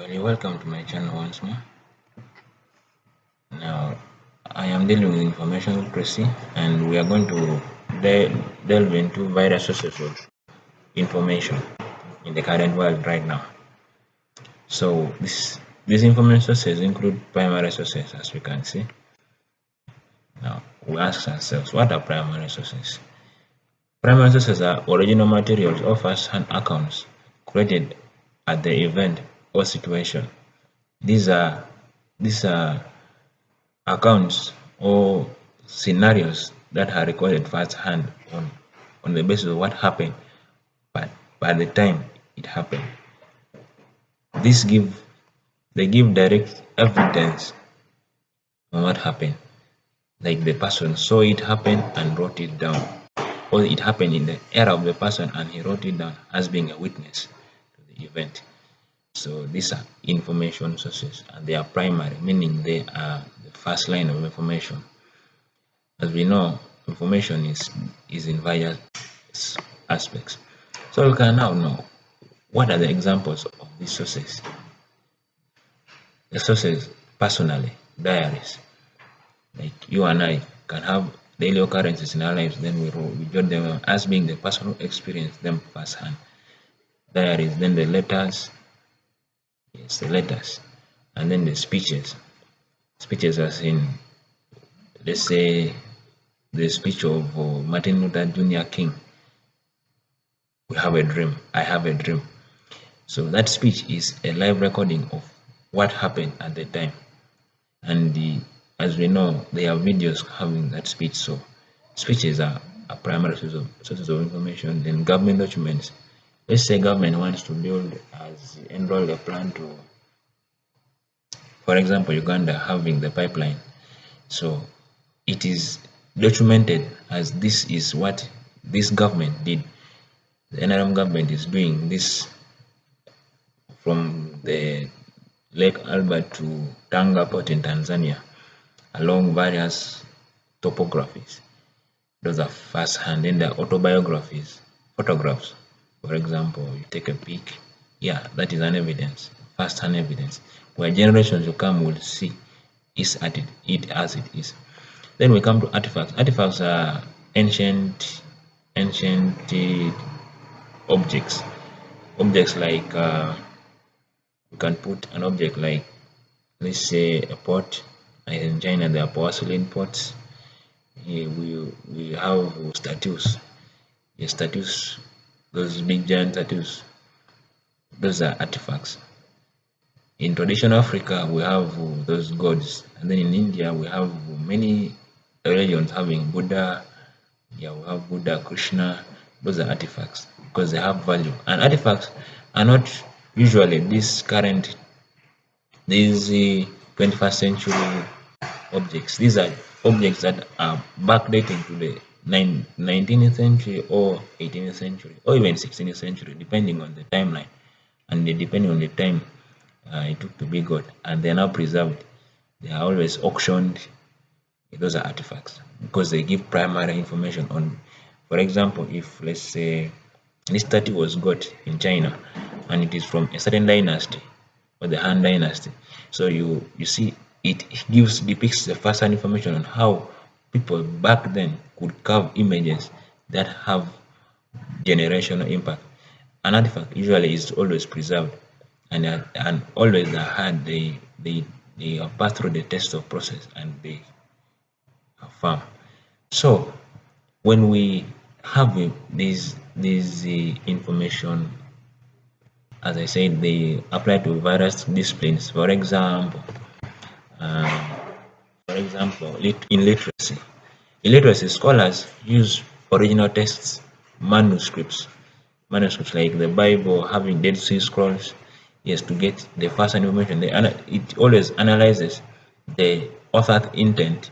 You're welcome to my channel once more. Now, I am dealing with information literacy, and we are going to delve into various sources of information in the current world right now. So, these information sources include primary sources, as we can see. Now, we ask ourselves, what are primary sources? Primary sources are original materials or first-hand accounts created at the event or situation. These are these are accounts or scenarios that are recorded firsthand on the basis of what happened, but by the time it happened. This give they give direct evidence on what happened, like the person saw it happen and wrote it down, or it happened in the era of the person and he wrote it down as being a witness to the event. So these are information sources and they are primary, meaning they are the first line of information. As we know, information is in various aspects. So we can now know what are the examples of these sources. The sources personally, diaries. Like you and I can have daily occurrences in our lives, then we jot them as being the person who experienced them firsthand. Diaries, then the letters, yes, the letters, and then the speeches. Speeches as in, let's say, the speech of Martin Luther Jr. King. We have a dream. I have a dream. So that speech is a live recording of what happened at the time. And as we know, there are videos having that speech. So speeches are a primary sources of information. Then government documents. Let's say government wants to enroll a plan to, for example, Uganda having the pipeline. So it is documented as this is what this government did. The NRM government is doing this from the Lake Albert to Tanga Port in Tanzania along various topographies. Those are first hand. Then the autobiographies, photographs. For example, you take a pic, yeah, that is an evidence, first hand evidence, where generations to come will see it as it is. Then we come to artifacts. Artifacts are ancient objects. Objects like you can put an object like, let's say, a pot. In China there are porcelain pots. We have statues. Statues, those big giant statues, those are artifacts. In traditional Africa we have those gods, and then in India we have many religions having Buddha. Yeah, we have Buddha, Krishna. Those are artifacts because they have value. And artifacts are not usually these 21st century objects. These are objects that are backdating to the 19th century or 18th century or even 16th century, depending on the timeline and depending on the time it took to be got. And they are now preserved. They are always auctioned. Those are artifacts because they give primary information on, for example, if let's say this statue was got in China and it is from a certain dynasty or the Han dynasty, so you see it depicts the first-hand information on how people back then could carve images that have generational impact. An artifact usually is always preserved and always had they have passed through the test of process and they are firm. So when we have this information, as I said, they apply to various disciplines. Uh, for example, in literacy. In literacy, scholars use original texts, manuscripts like the Bible, having Dead Sea Scrolls, yes, to get the first information. It always analyzes the author's intent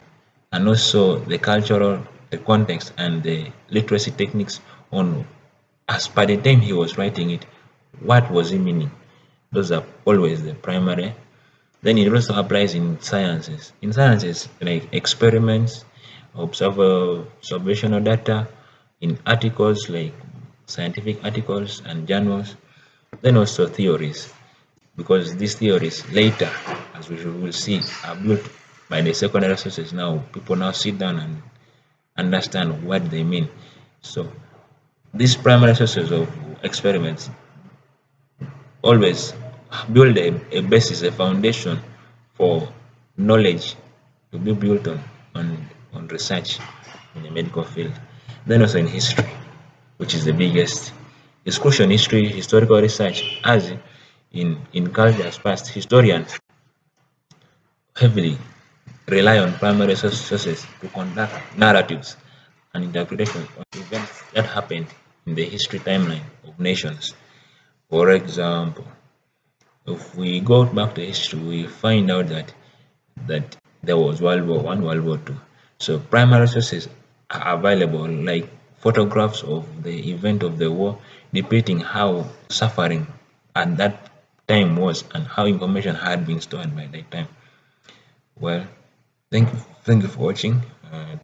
and also the context and the literacy techniques on as per the time he was writing it, what was he meaning? Those are always the primary. Then it also applies in sciences. In sciences, like experiments, observational data, in articles like scientific articles and journals, then also theories. because these theories later, as we will see, are built by the secondary sources. Now people now sit down and understand what they mean. So these primary sources of experiments always build a basis, a foundation for knowledge to be built on research in the medical field. Then also in history, which is the biggest. It's crucial in history, historical research, as in cultures past, historians heavily rely on primary sources to conduct narratives and interpretations of events that happened in the history timeline of nations. For example, if we go back to history, we find out that there was World War One, World War Two. So primary sources are available, like photographs of the event of the war, depicting how suffering at that time was and how information had been stored by that time. Well, thank you for watching.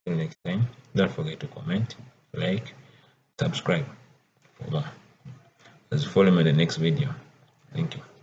Till next time, don't forget to comment, like, subscribe for more. Let's follow me in the next video. Thank you.